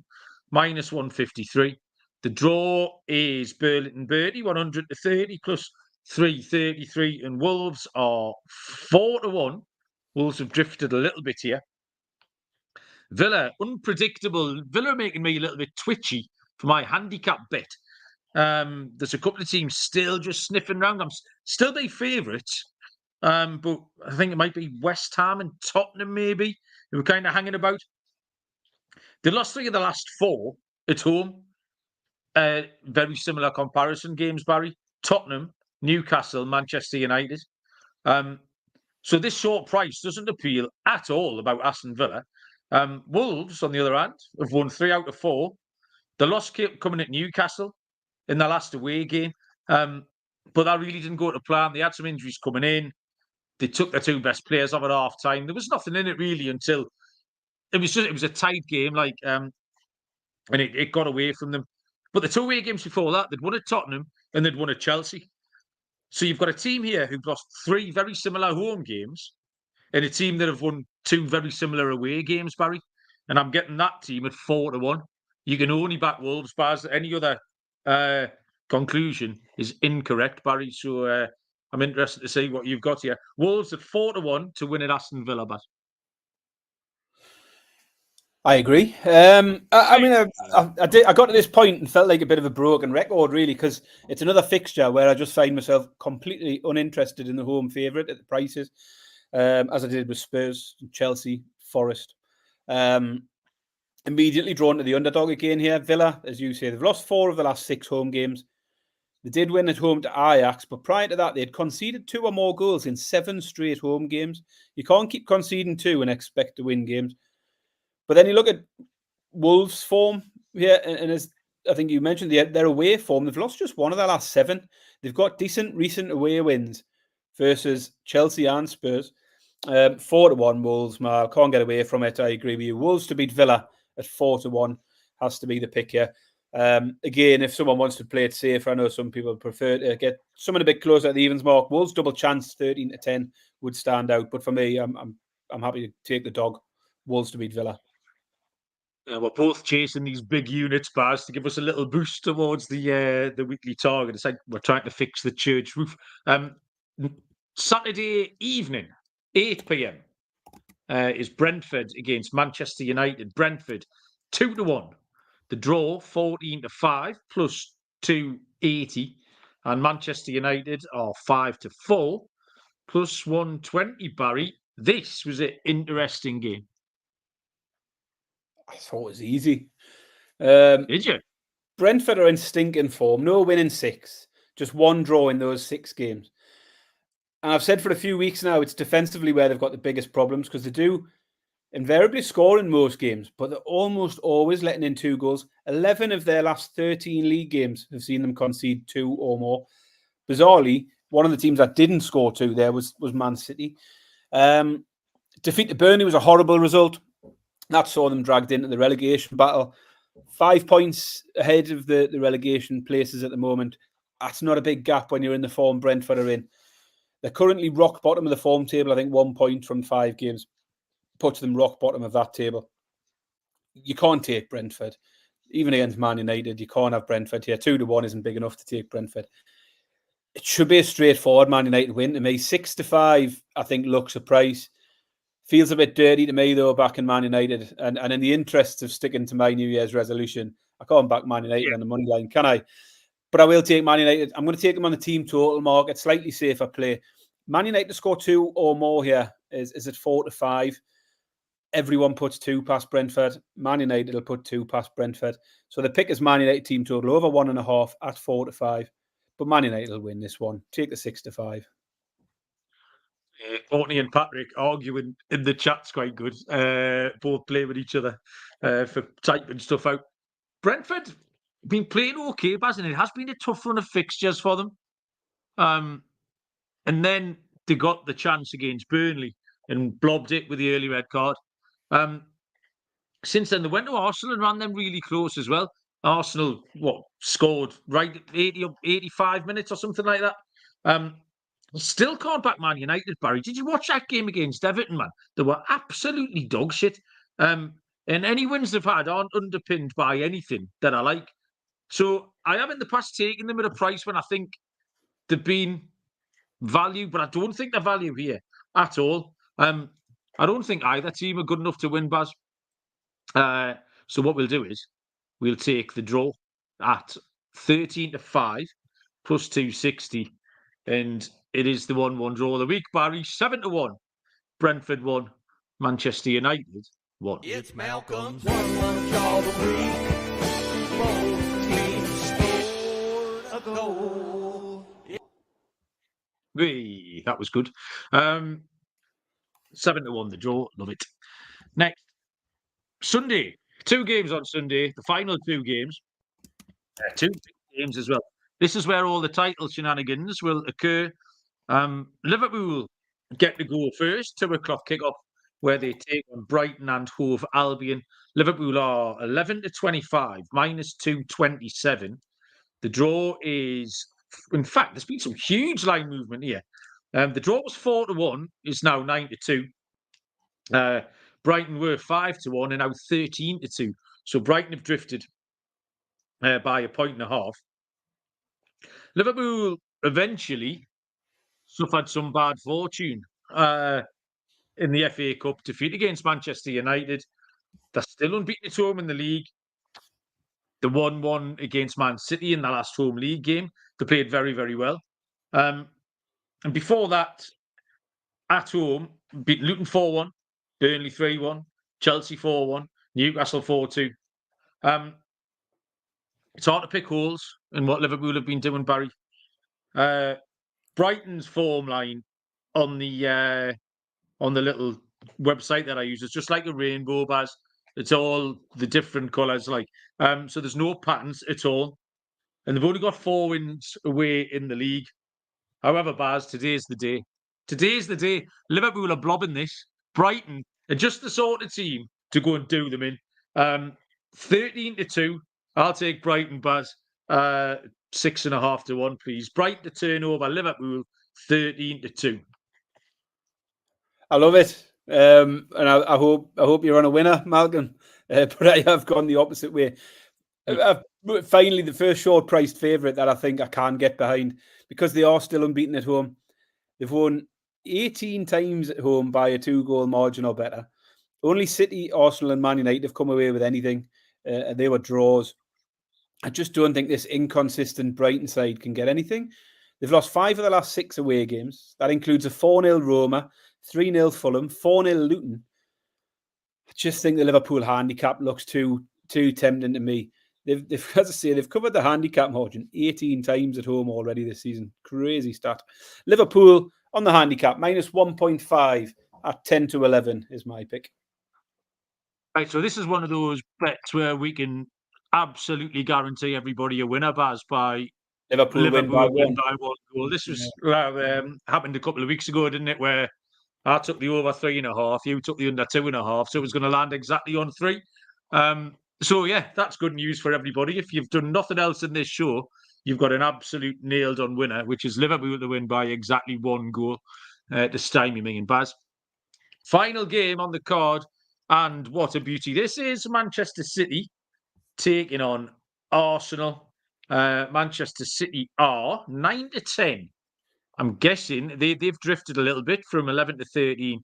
minus 153. The draw is Burlington Birdie 100-30 plus 333, and Wolves are 4-1, Wolves have drifted a little bit here. Villa, unpredictable. Villa are making me a little bit twitchy for my handicap bet. There's a couple of teams still just sniffing around. I'm still their favourites, but I think it might be West Ham and Tottenham maybe who are kind of hanging about. They lost 3 of the last 4 at home. Very similar comparison games, Barry. Tottenham, Newcastle, Manchester United. So this short price doesn't appeal at all about Aston Villa. Wolves, on the other hand, have won 3 out of 4. The loss kept coming at Newcastle in the last away game. But that really didn't go to plan. They had some injuries coming in. They took their 2 best players off at half time. There was nothing in it really until it was a tight game, and it got away from them. But the 2 away games before that, they'd won at Tottenham and they'd won at Chelsea. So you've got a team here who've lost 3 very similar home games and a team that have won 2 very similar away games, Barry. And I'm getting that team at 4-1. You can only back Wolves, Baz. Any other conclusion is incorrect, Barry. So I'm interested to see what you've got here. Wolves at 4-1 to win at Aston Villa, Baz. I agree. I got to this point and felt like a bit of a broken record, really, because it's another fixture where I just find myself completely uninterested in the home favourite at the prices, as I did with Spurs, Chelsea, Forest. Immediately drawn to the underdog again here. Villa, as you say, they've lost 4 of the last 6 home games. They did win at home to Ajax, but prior to that, they had conceded 2 or more goals in 7 straight home games. You can't keep conceding 2 and expect to win games. But then you look at Wolves' form here, and as I think you mentioned, their away form, they've lost just 1 of their last 7. They've got decent recent away wins versus Chelsea and Spurs. 4-1 Wolves, I can't get away from it. I agree with you. Wolves to beat Villa at 4-1 has to be the pick here. Again, if someone wants to play it safer, I know some people prefer to get someone a bit closer at the evens mark. Wolves double chance 13-10 would stand out, but for me, I'm happy to take the dog. Wolves to beat Villa. We're both chasing these big units, Baz, to give us a little boost towards the weekly target. It's like we're trying to fix the church roof. Saturday evening, 8 p.m. Is Brentford against Manchester United. Brentford 2-1. The draw 14-5 plus 280, and Manchester United are 5-4 plus 120. Barry, this was an interesting game. I thought it was easy. Did you? Brentford are in stinking form. No win in 6. Just 1 draw in those 6 games. And I've said for a few weeks now, it's defensively where they've got the biggest problems, because they do invariably score in most games, but they're almost always letting in 2 goals. 11 of their last 13 league games have seen them concede 2 or more. Bizarrely, one of the teams that didn't score 2 there was Man City. Defeat to Burnley was a horrible result. That saw them dragged into the relegation battle. 5 points ahead of the relegation places at the moment. That's not a big gap when you're in the form Brentford are in. They're currently rock bottom of the form table. I think 1 point from 5 games puts them rock bottom of that table. You can't take Brentford. Even against Man United, you can't have Brentford here. 2-1 isn't big enough to take Brentford. It should be a straightforward Man United win to me. 6-5, I think, looks a price. Feels a bit dirty to me, though, back in Man United. And in the interests of sticking to my New Year's resolution, I can't back Man United on the money line, can I? But I will take Man United. I'm going to take them on the team total market. Slightly safer play. Man United to score 2 or more here is at 4-5. Everyone puts 2 past Brentford. Man United will put 2 past Brentford. So the pick is Man United team total over 1.5 at 4-5. But Man United will win this one. Take the 6-5. Courtney and Patrick arguing in the chat's quite good. Both play with each other for typing stuff out. Brentford been playing okay, hasn't it? It has been a tough run of fixtures for them. And then they got the chance against Burnley and blobbed it with the early red card. Since then, they went to Arsenal and ran them really close as well. Arsenal, scored right at 80 or 85 minutes or something like that. Still can't back Man United, Barry. Did you watch that game against Everton, man? They were absolutely dog shit. And any wins they've had aren't underpinned by anything that I like. So I have in the past taken them at a price when I think they've been value, but I don't think they're value here at all. I don't think either team are good enough to win, Baz. So what we'll do is we'll take the draw at 13-5 plus 260. And it is the 1-1 draw of the week, Barry. 7-1. Brentford 1. Manchester United 1. It's Malcolm's 1-1 draw of the week. Both teams scored a goal. Hey, that was good. 7-1 the draw. Love it. Next, Sunday. 2 games on Sunday. The final 2 games. 2 big games as well. This is where all the title shenanigans will occur. Liverpool get to go first. 2 o'clock kickoff, where they take on Brighton and Hove Albion. Liverpool are 11-25, minus 227. The draw is, in fact, there's been some huge line movement here. The draw was 4-1, is now 9-2. Brighton were 5-1 and now 13-2. So Brighton have drifted by a point and a half. Liverpool eventually suffered some bad fortune in the FA Cup defeat against Manchester United. They're still unbeaten at home in the league. The 1-1 against Man City in the last home league game. They played very, very well. And before that, at home, beat Luton 4-1, Burnley 3-1, Chelsea 4-1, Newcastle 4-2. It's hard to pick holes in what Liverpool have been doing, Barry. Brighton's form line on the little website that I use is just like a rainbow, Baz. It's all the different colours, like so. There's no patterns at all, and they've only got 4 wins away in the league. However, Baz, today's the day. Today's the day. Liverpool are blobbing this. Brighton are just the sort of team to go and do them in. 13-2. I'll take Brighton, Baz. 6.5 to 1, please. Brighton to turn over Liverpool 13-2. I love it. And I hope you're on a winner, Malcolm. But I have gone the opposite way. Finally, the first short-priced favourite that I think I can get behind, because they are still unbeaten at home. They've won 18 times at home by a 2-goal margin or better. Only City, Arsenal and Man United have come away with anything. And they were draws. I just don't think this inconsistent Brighton side can get anything. They've lost 5 of the last 6 away games. That includes a 4-0 Roma, 3-0 Fulham, 4-0 Luton. I just think the Liverpool handicap looks too tempting to me. They've as I say, they've covered the handicap margin 18 times at home already this season. Crazy stat. Liverpool on the handicap, minus 1.5 at 10 to 11 is my pick. Right, so this is one of those bets where we can absolutely guarantee everybody a winner, Baz, by Liverpool win by 1 goal. This was happened a couple of weeks ago, didn't it? Where I took the over 3.5, you took the under 2.5, so it was going to land exactly on 3. So yeah, that's good news for everybody. If you've done nothing else in this show, you've got an absolute nailed-on winner, which is Liverpool to win by exactly 1 goal to stymie me and Baz. Final game on the card, and what a beauty this is! Manchester City taking on Arsenal. Manchester City are 9-10. I'm guessing they've drifted a little bit from 11 to 13.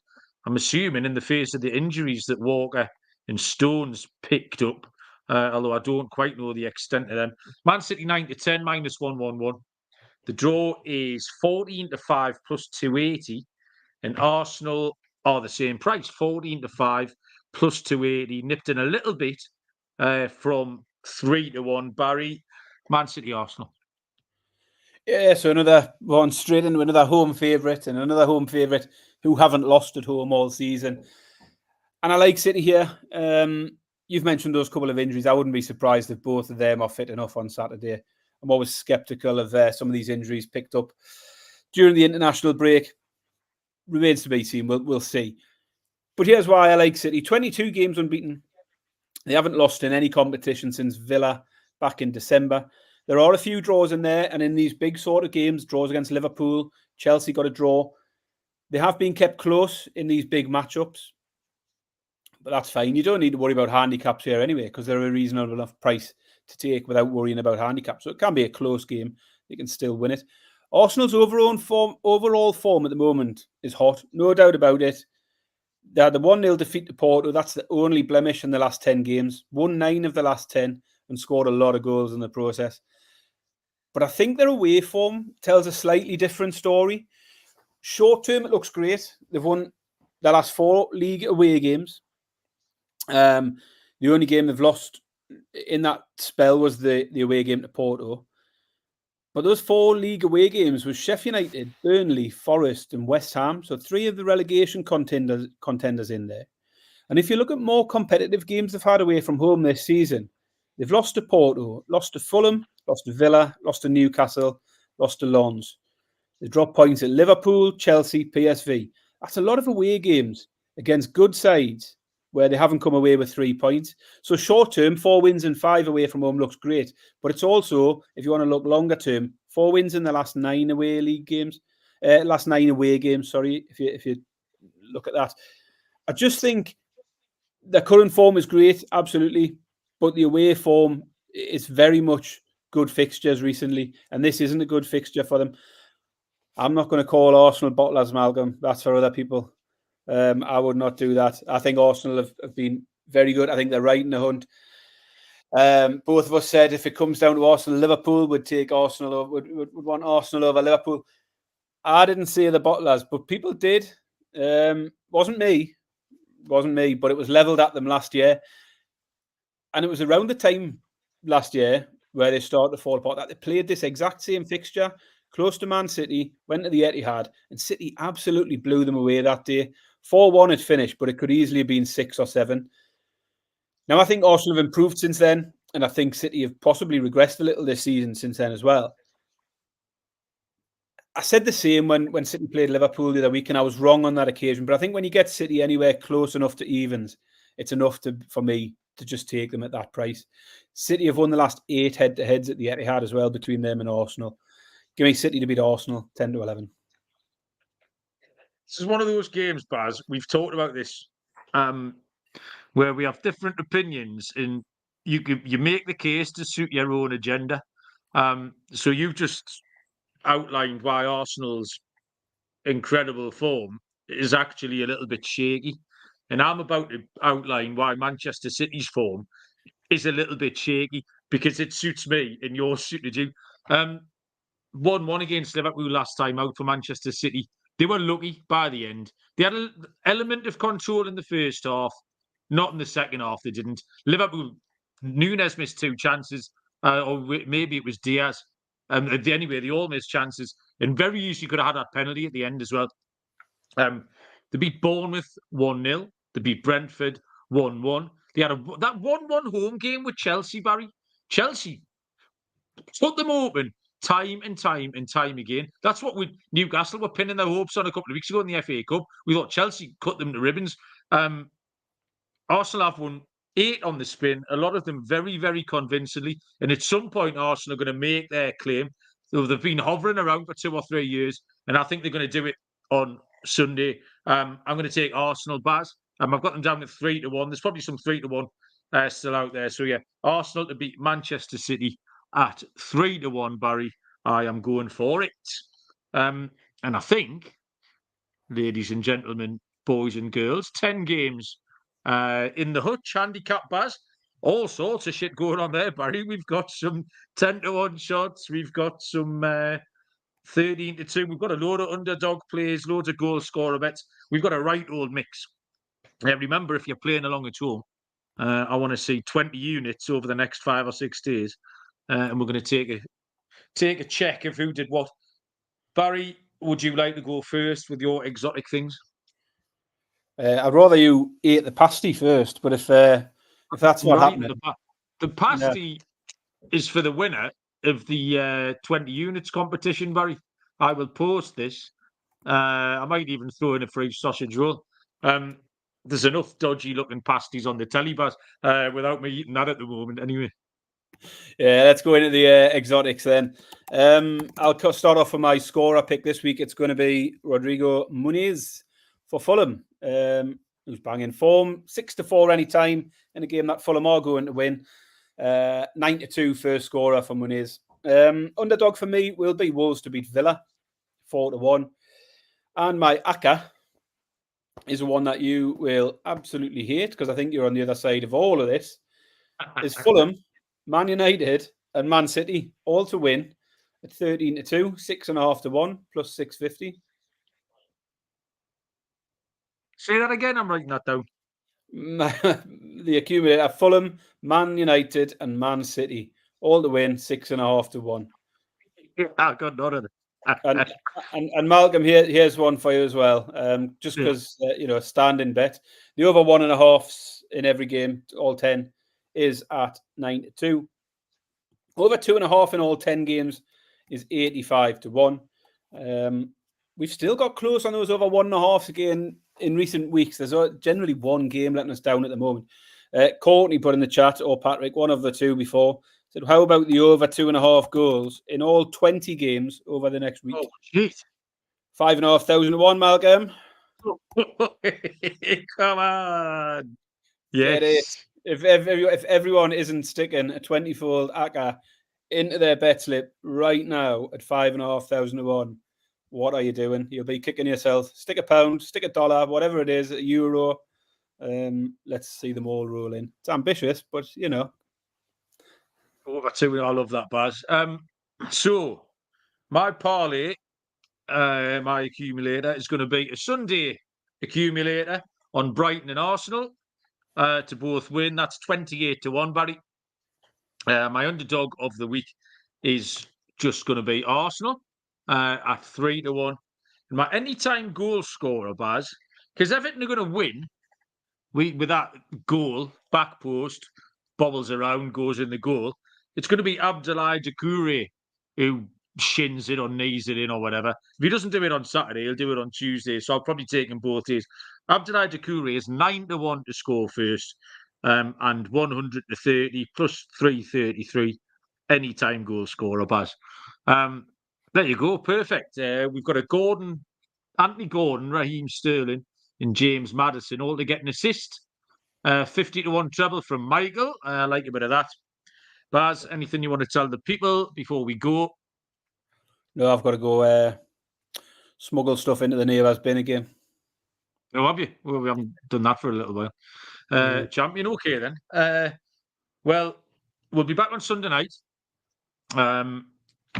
I'm assuming in the face of the injuries that Walker and Stones picked up, although I don't quite know the extent of them. Man City 9-10, minus 111. The draw is 14-5 plus 280, and Arsenal are the same price, 14-5 plus 280, nipped in a little bit from 3-1. Barry, Man City, Arsenal. Yeah, so another one straight into another home favourite, and another home favourite who haven't lost at home all season. And I like City here. You've mentioned those couple of injuries. I wouldn't be surprised if both of them are fit enough on Saturday. I'm always sceptical of some of these injuries picked up during the international break. Remains to be seen. We'll see. But here's why I like City. 22 games unbeaten. They haven't lost in any competition since Villa back in December. There are a few draws in there, and in these big sort of games, draws against Liverpool, Chelsea got a draw. They have been kept close in these big matchups, but that's fine. You don't need to worry about handicaps here anyway, because they're a reasonable enough price to take without worrying about handicaps. So it can be a close game. They can still win it. Arsenal's overall form at the moment is hot, no doubt about it. They had the 1-0 defeat to Porto. That's the only blemish in the last 10 games. Won 9 of the last 10 and scored a lot of goals in the process. But I think their away form tells a slightly different story. Short term, it looks great. They've won the last 4 league away games. The only game they've lost in that spell was the away game to Porto. But those 4 league away games was Sheff Utd, Burnley, Forest and West Ham. So 3 of the relegation contenders in there. And if you look at more competitive games they've had away from home this season, they've lost to Porto, lost to Fulham, lost to Villa, lost to Newcastle, lost to Lens. They dropped points at Liverpool, Chelsea, PSV. That's a lot of away games against good sides where they haven't come away with 3 points. So short term, 4 wins and 5 away from home looks great. But it's also, if you want to look longer term, 4 wins in the last 9 away games. Sorry, if you look at that. I just think the current form is great, absolutely. But the away form is very much good fixtures recently. And this isn't a good fixture for them. I'm not going to call Arsenal bottlers, Malcolm. That's for other people. I would not do that. I think Arsenal have been very good. I think they're right in the hunt. Both of us said if it comes down to Arsenal, Liverpool would take Arsenal, would want Arsenal over Liverpool. I didn't say the bottlers, but people did. Wasn't me, but it was levelled at them last year. And it was around the time last year where they started to fall apart that they played this exact same fixture, close to Man City, went to the Etihad, and City absolutely blew them away that day. 4-1 had finished, but it could easily have been 6 or 7. Now, I think Arsenal have improved since then, and I think City have possibly regressed a little this season since then as well. I said the same when City played Liverpool the other week, and I was wrong on that occasion. But I think when you get City anywhere close enough to evens, it's enough for me to just take them at that price. City have won the last 8 head-to-heads at the Etihad as well between them and Arsenal. Give me City to beat Arsenal, 10-11. This is one of those games, Baz. We've talked about this, where we have different opinions, and you make the case to suit your own agenda. So you've just outlined why Arsenal's incredible form is actually a little bit shaky, and I'm about to outline why Manchester City's form is a little bit shaky because it suits me and yours suited you. 1-1 against Liverpool last time out for Manchester City. They were lucky by the end. They had an element of control in the first half, not in the second half. They didn't. Liverpool, Núñez missed 2 chances, or maybe it was Diaz. Anyway, they all missed chances, and very easily could have had that penalty at the end as well. They beat Bournemouth 1-0. They beat Brentford 1-1. They had that 1-1 home game with Chelsea, Barry. Chelsea put them open time and time and time again. That's what Newcastle were pinning their hopes on a couple of weeks ago in the FA Cup. We thought Chelsea cut them to ribbons. Arsenal have won 8 on the spin, a lot of them very, very convincingly. And at some point, Arsenal are going to make their claim. So they've been hovering around for 2 or 3 years, and I think they're going to do it on Sunday. I'm going to take Arsenal, Baz. I've got them down at 3-1. There's probably some 3-1 still out there. So yeah, Arsenal to beat Manchester City at 3-1, Barry. I am going for it. And I think, ladies and gentlemen, boys and girls, 10 games in the Hutch handicap, Baz. All sorts of shit going on there, Barry. We've got some 10-1 shots. We've got some 13-2. We've got a load of underdog plays, loads of goal scorer bets. We've got a right old mix. Remember, if you're playing along at home, I want to see 20 units over the next 5 or 6 days. And we're going to take a check of who did what. Barry, would you like to go first with your exotic things? I'd rather you ate the pasty first, but if that's what happened, the pasty is for the winner of the 20 units competition, Barry. I will post this. I might even throw in a free sausage roll. There's enough dodgy looking pasties on the telly, Baz, without me eating that at the moment anyway. Yeah, let's go into the exotics then. I'll start off with my scorer pick this week. It's going to be Rodrigo Muniz for Fulham, who's banging form. 6-4 anytime in a game that Fulham are going to win. 9-2 first scorer for Muniz. Underdog for me will be Wolves to beat Villa, 4-1. And my Aka is one that you will absolutely hate because I think you're on the other side of all of this. Is Fulham, Man United, and Man City all to win at 13-2, 6.5 to 1, plus 650. Say that again. I'm writing that down. The accumulator: Fulham, Man United, and Man City all to win 6.5 to 1. I got none of it. And Malcolm, here's one for you as well. Just because standing bet, the over 1.5s in every game, all 10, is at 9 to 2. Over 2.5 in all 10 games is 85 to 1. We've still got close on those over 1.5s again in recent weeks. There's generally one game letting us down at the moment. Courtney put in the chat, or Patrick, one of the two before, said, how about the over 2.5 goals in all 20 games over the next week? Oh, jeez. 5,500 to 1, Malcolm. Come on. Get it. Yes. If everyone isn't sticking a 20-fold ACCA into their bet slip right now at 5,500 to 1, what are you doing? You'll be kicking yourself. Stick a pound, stick a dollar, whatever it is, a euro. Let's see them all roll in. It's ambitious, but Over 2, I love that, Baz. So my parlay, my accumulator is going to be a Sunday accumulator on Brighton and Arsenal to both win. That's 28 to 1, Barry. My underdog of the week is just going to be Arsenal at 3 to 1. And my anytime goal scorer, Baz, because Everton are going to win with that goal, back post, bobbles around, goes in the goal. It's going to be Abdoulaye Doucouré who shins it or knees it in or whatever. If he doesn't do it on Saturday, he'll do it on Tuesday. So I'll probably take him both days. Abdoulaye Doucouré is 9 to 1 to score first, and 100 to 30 plus 333 anytime goal scorer, Baz. There you go, perfect. We've got a Gordon, Anthony Gordon, Raheem Sterling, and James Maddison all to get an assist. 50 to 1 treble from Michael. I like a bit of that. Baz, anything you want to tell the people before we go? No, I've got to go smuggle stuff into the neighbour's bin again. Oh, have you? Well, we haven't done that for a little while. Champion, okay then. Well, we'll be back on Sunday night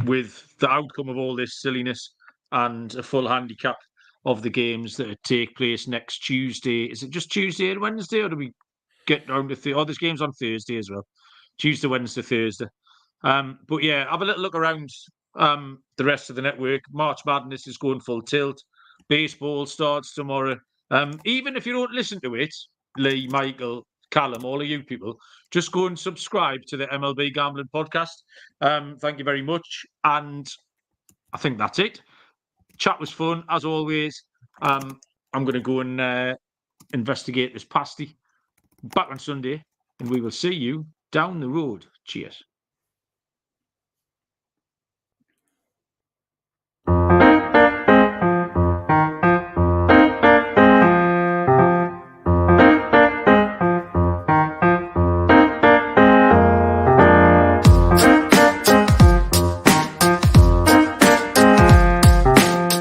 with the outcome of all this silliness and a full handicap of the games that take place next Tuesday. Is it just Tuesday and Wednesday, or do we get down to there's games on Thursday as well? Tuesday, Wednesday, Thursday. But yeah, have a little look around the rest of the network. March Madness is going full tilt. Baseball starts tomorrow. Even if you don't listen to it, Lee, Michael, Callum, all of you people, just go and subscribe to the MLB Gambling Podcast. Thank you very much. And I think that's it. Chat was fun, as always. I'm going to go and investigate this pasty. Back on Sunday, and we will see you down the road. Cheers.